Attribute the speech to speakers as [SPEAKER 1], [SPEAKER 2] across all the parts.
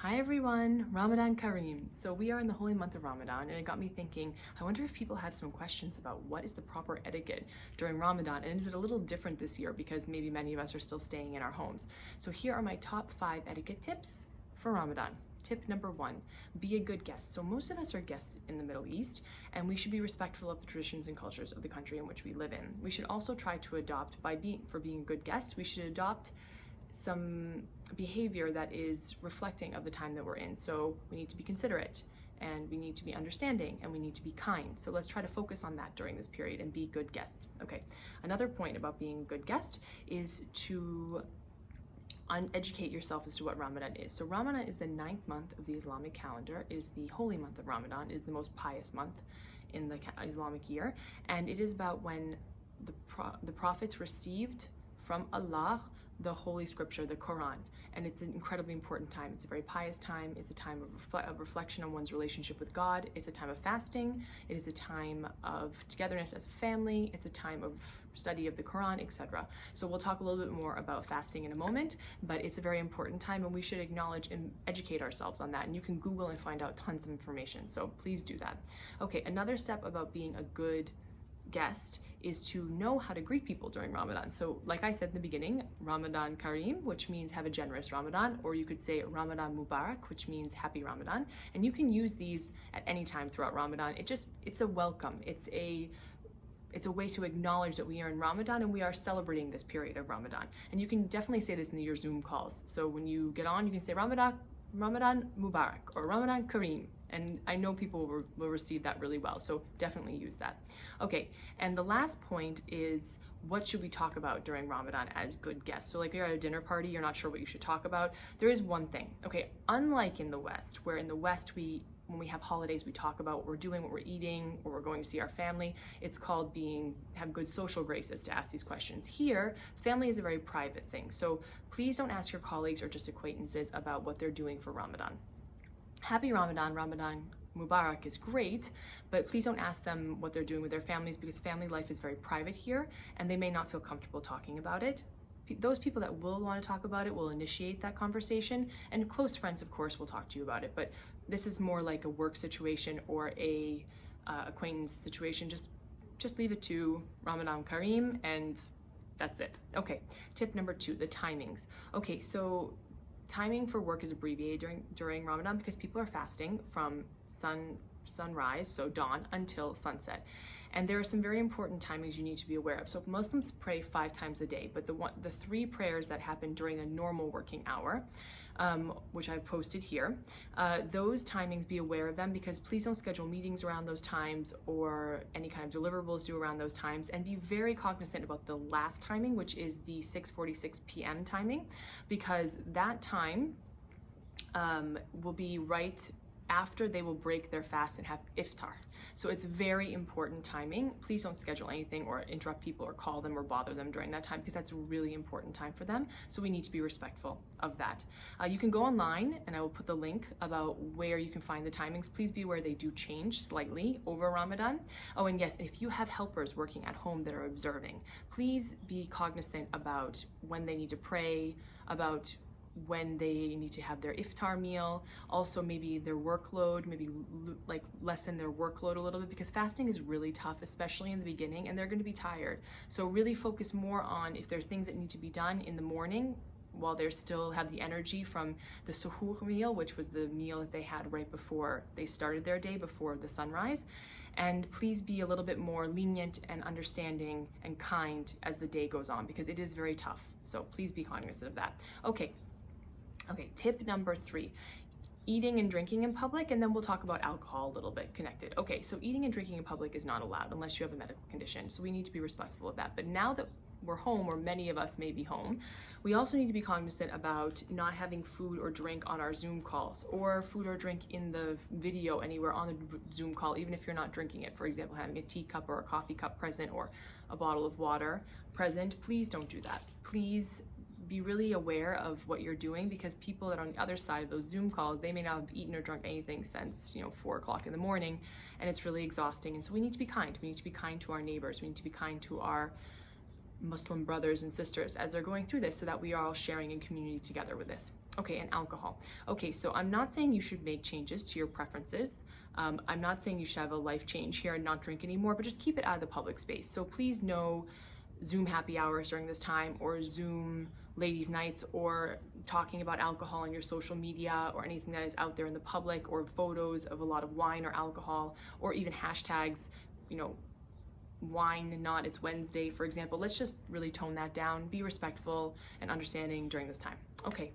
[SPEAKER 1] Hi everyone, Ramadan Kareem. So we are in the holy month of Ramadan, and it got me thinking, I wonder if people have some questions about what is the proper etiquette during Ramadan, and is it a little different this year because maybe many of us are still staying in our homes. So here are my top 5 etiquette tips for Ramadan. Tip number 1, be a good guest. So most of us are guests in the Middle East, and we should be respectful of the traditions and cultures of the country in which we live in. We should also try to adopt, for being a good guest, we should adopt some behavior that is reflecting of the time that we're in. So we need to be considerate, and we need to be understanding, and we need to be kind. So let's try to focus on that during this period and be good guests. Okay, another point about being a good guest is to educate yourself as to what Ramadan is. So Ramadan is the 9th month of the Islamic calendar. It is the holy month of Ramadan. It is the most pious month in the Islamic year, and it is about when the prophets received from Allah the Holy Scripture, the Quran, and it's an incredibly important time. It's a very pious time. It's a time of reflection on one's relationship with God. It's a time of fasting. It is a time of togetherness as a family. It's a time of study of the Quran, etc. So we'll talk a little bit more about fasting in a moment, but it's a very important time, and we should acknowledge and educate ourselves on that. And you can Google and find out tons of information, so please do that. Okay, another step about being a good guest is to know how to greet people during Ramadan. So like I said in the beginning, Ramadan Kareem, which means have a generous Ramadan, or you could say Ramadan Mubarak, which means happy Ramadan. And you can use these at any time throughout Ramadan. It's a welcome. It's a way to acknowledge that we are in Ramadan and we are celebrating this period of Ramadan. And you can definitely say this in your Zoom calls. So when you get on, you can say Ramadan Mubarak or Ramadan Kareem. And I know people will receive that really well, so definitely use that. Okay, and the last point is, what should we talk about during Ramadan as good guests? So like you're at a dinner party, you're not sure what you should talk about. There is one thing, okay, unlike in the West, where in the West when we have holidays, we talk about what we're doing, what we're eating, or we're going to see our family. It's called have good social graces to ask these questions. Here, family is a very private thing, so please don't ask your colleagues or just acquaintances about what they're doing for Ramadan. Happy Ramadan, Ramadan Mubarak is great, but please don't ask them what they're doing with their families, because family life is very private here, and they may not feel comfortable talking about it. Those people that will want to talk about it will initiate that conversation, and close friends, of course, will talk to you about it, but this is more like a work situation or a acquaintance situation. Just leave it to Ramadan Kareem, and that's it. Okay, tip number 2, the timings. Okay, so timing for work is abbreviated during Ramadan because people are fasting from sunrise, so dawn, until sunset. And there are some very important timings you need to be aware of. So Muslims pray 5 times a day, but the 3 prayers that happen during a normal working hour, which I've posted here, those timings, be aware of them, because please don't schedule meetings around those times or any kind of deliverables due around those times, and be very cognizant about the last timing, which is the 6:46 p.m. timing, because that time will be right after they will break their fast and have iftar. So it's very important timing. Please don't schedule anything or interrupt people or call them or bother them during that time, because that's a really important time for them. So we need to be respectful of that. You can go online, and I will put the link about where you can find the timings. Please be aware they do change slightly over Ramadan. Oh, and yes, if you have helpers working at home that are observing, please be cognizant about when they need to pray, about when they need to have their iftar meal, also maybe their workload, maybe like lessen their workload a little bit, because fasting is really tough, especially in the beginning, and they're going to be tired. So really focus more on if there are things that need to be done in the morning while they still have the energy from the suhoor meal, which was the meal that they had right before they started their day, before the sunrise. And please be a little bit more lenient and understanding and kind as the day goes on, because it is very tough. So please be cognizant of that. Okay, tip number 3, eating and drinking in public, and then we'll talk about alcohol a little bit connected. Okay, so eating and drinking in public is not allowed unless you have a medical condition, so we need to be respectful of that. But now that we're home, or many of us may be home, we also need to be cognizant about not having food or drink on our Zoom calls, or food or drink in the video anywhere on the Zoom call, even if you're not drinking it. For example, having a teacup or a coffee cup present, or a bottle of water present. Please don't do that. Please be really aware of what you're doing, because people that are on the other side of those Zoom calls, they may not have eaten or drunk anything since 4 o'clock in the morning, and it's really exhausting. And so we need to be kind. We need to be kind to our neighbors. We need to be kind to our Muslim brothers and sisters as they're going through this, so that we are all sharing in community together with this. Okay, and alcohol. Okay, so I'm not saying you should make changes to your preferences. I'm not saying you should have a life change here and not drink anymore, but just keep it out of the public space. So please no Zoom happy hours during this time, or Zoom ladies nights, or talking about alcohol on your social media, or anything that is out there in the public, or photos of a lot of wine or alcohol, or even hashtags, you know, wine not it's Wednesday, for example. Let's just really tone that down, be respectful and understanding during this time. Okay,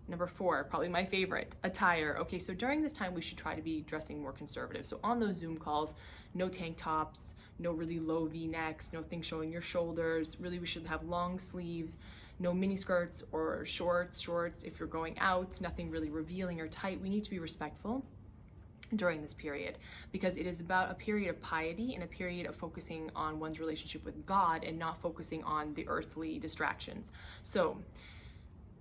[SPEAKER 1] number 4, probably my favorite, attire. Okay, so during this time we should try to be dressing more conservative. So on those Zoom calls, no tank tops, no really low V-necks, no things showing your shoulders. Really, we should have long sleeves, no mini skirts or shorts if you're going out, nothing really revealing or tight. We need to be respectful during this period, because it is about a period of piety and a period of focusing on one's relationship with God and not focusing on the earthly distractions. So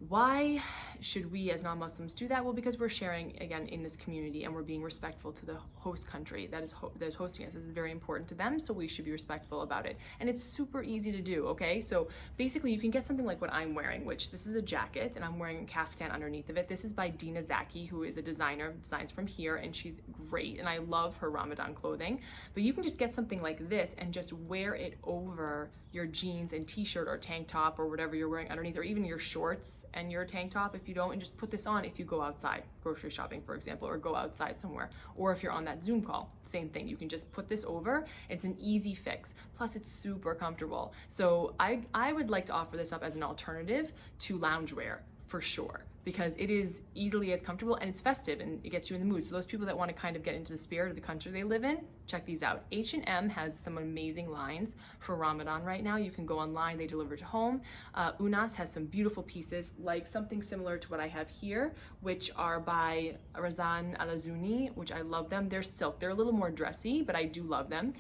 [SPEAKER 1] why should we as non-Muslims do that? Well, because we're sharing again in this community and we're being respectful to the host country that is hosting us. This is very important to them, so we should be respectful about it. And it's super easy to do, okay? So basically you can get something like what I'm wearing, which this is a jacket and I'm wearing a kaftan underneath of it. This is by Dina Zaki, who is a designer, designs from here, and she's great and I love her Ramadan clothing. But you can just get something like this and just wear it over your jeans and t-shirt or tank top or whatever you're wearing underneath, or even your shorts and your tank top if you don't, and just put this on if you go outside grocery shopping, for example, or go outside somewhere, or if you're on that Zoom call, same thing. You can just put this over. It's an easy fix, plus it's super comfortable. So I would like to offer this up as an alternative to loungewear for sure, because it is easily as comfortable and it's festive and it gets you in the mood. So those people that want to kind of get into the spirit of the country they live in, check these out. H&M has some amazing lines for Ramadan right now. You can go online, they deliver to home. Unas has some beautiful pieces, like something similar to what I have here, which are by Razan Alazuni, which I love them. They're silk, they're a little more dressy, but I do love them.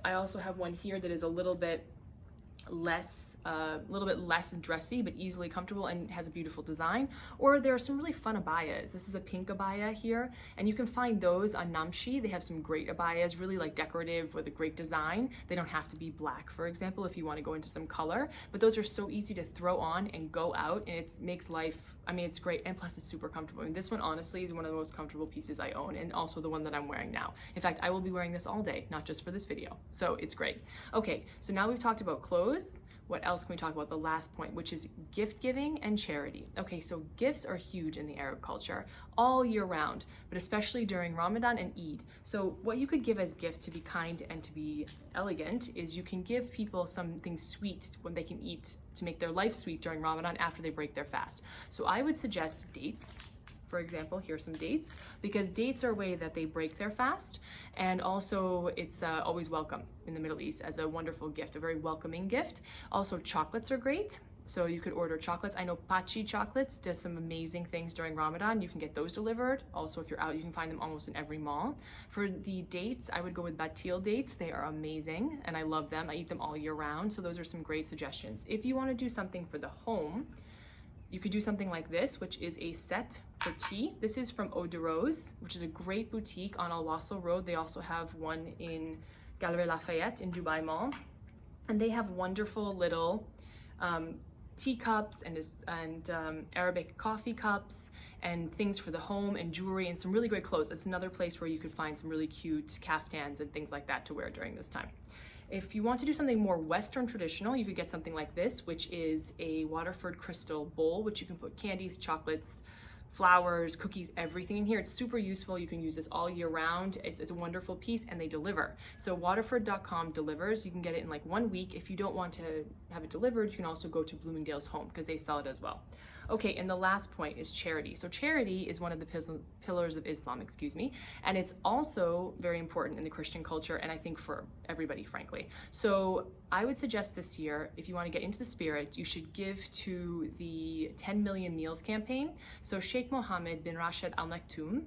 [SPEAKER 1] I also have one here that is a little bit less dressy but easily comfortable and has a beautiful design. Or there are some really fun abayas. This is a pink abaya here, and you can find those on Namshi. They have some great abayas, really like decorative with a great design. They don't have to be black, for example, if you want to go into some color, but those are so easy to throw on and go out, and it makes life, I mean, it's great, and plus it's super comfortable. I mean, this one honestly is one of the most comfortable pieces I own, and also the one that I'm wearing now. In fact, I will be wearing this all day, not just for this video, so it's great. Okay, so now we've talked about clothes. What else can we talk about? The last point, which is gift giving and charity. Okay, so gifts are huge in the Arab culture all year round, but especially during Ramadan and Eid. So what you could give as gifts to be kind and to be elegant is you can give people something sweet when they can eat to make their life sweet during Ramadan after they break their fast. So I would suggest dates. For example, here's some dates, because dates are a way that they break their fast, and also it's always welcome in the Middle East as a wonderful gift, a very welcoming gift. Also, chocolates are great, so you could order chocolates. I know Pachi Chocolates does some amazing things during Ramadan. You can get those delivered. Also, if you're out, you can find them almost in every mall. For the dates, I would go with Batil dates. They are amazing, and I love them. I eat them all year round, so those are some great suggestions. If you want to do something for the home, you could do something like this, which is a set for tea. This is from Eau de Rose, which is a great boutique on Al Wasl Road. They also have one in Galerie Lafayette in Dubai Mall. And they have wonderful little teacups and Arabic coffee cups and things for the home and jewelry and some really great clothes. It's another place where you could find some really cute kaftans and things like that to wear during this time. If you want to do something more Western traditional, you could get something like this, which is a Waterford crystal bowl, which you can put candies, chocolates, flowers, cookies, everything in here. It's super useful. You can use this all year round. It's a wonderful piece, and they deliver. So waterford.com delivers. You can get it in like 1 week. If you don't want to have it delivered, you can also go to Bloomingdale's Home because they sell it as well. Okay, and the last point is charity. So charity is one of the pillars of Islam, and it's also very important in the Christian culture, and I think for everybody, frankly. So I would suggest this year, if you want to get into the spirit, you should give to the 10 Million Meals campaign. So Sheikh Mohammed bin Rashid Al Maktoum,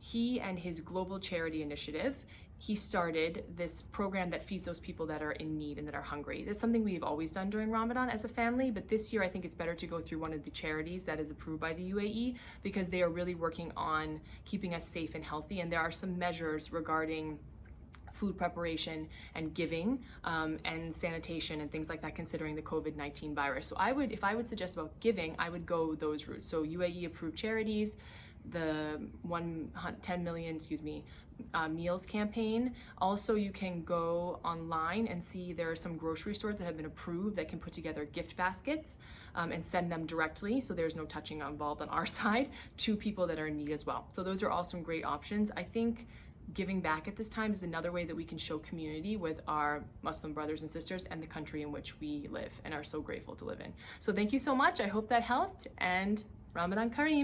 [SPEAKER 1] he and his global charity initiative, he started this program that feeds those people that are in need and that are hungry. That's something we've always done during Ramadan as a family, but this year I think it's better to go through one of the charities that is approved by the UAE, because they are really working on keeping us safe and healthy, and there are some measures regarding food preparation and giving, and sanitation and things like that, considering the COVID-19 virus. So if I would suggest about giving, I would go those routes. So UAE approved charities, the 10 million, meals campaign. Also, you can go online and see there are some grocery stores that have been approved that can put together gift baskets and send them directly, so there's no touching involved on our side, to people that are in need as well. So those are all some great options. I think giving back at this time is another way that we can show community with our Muslim brothers and sisters and the country in which we live and are so grateful to live in. So thank you so much. I hope that helped, and Ramadan Kareem.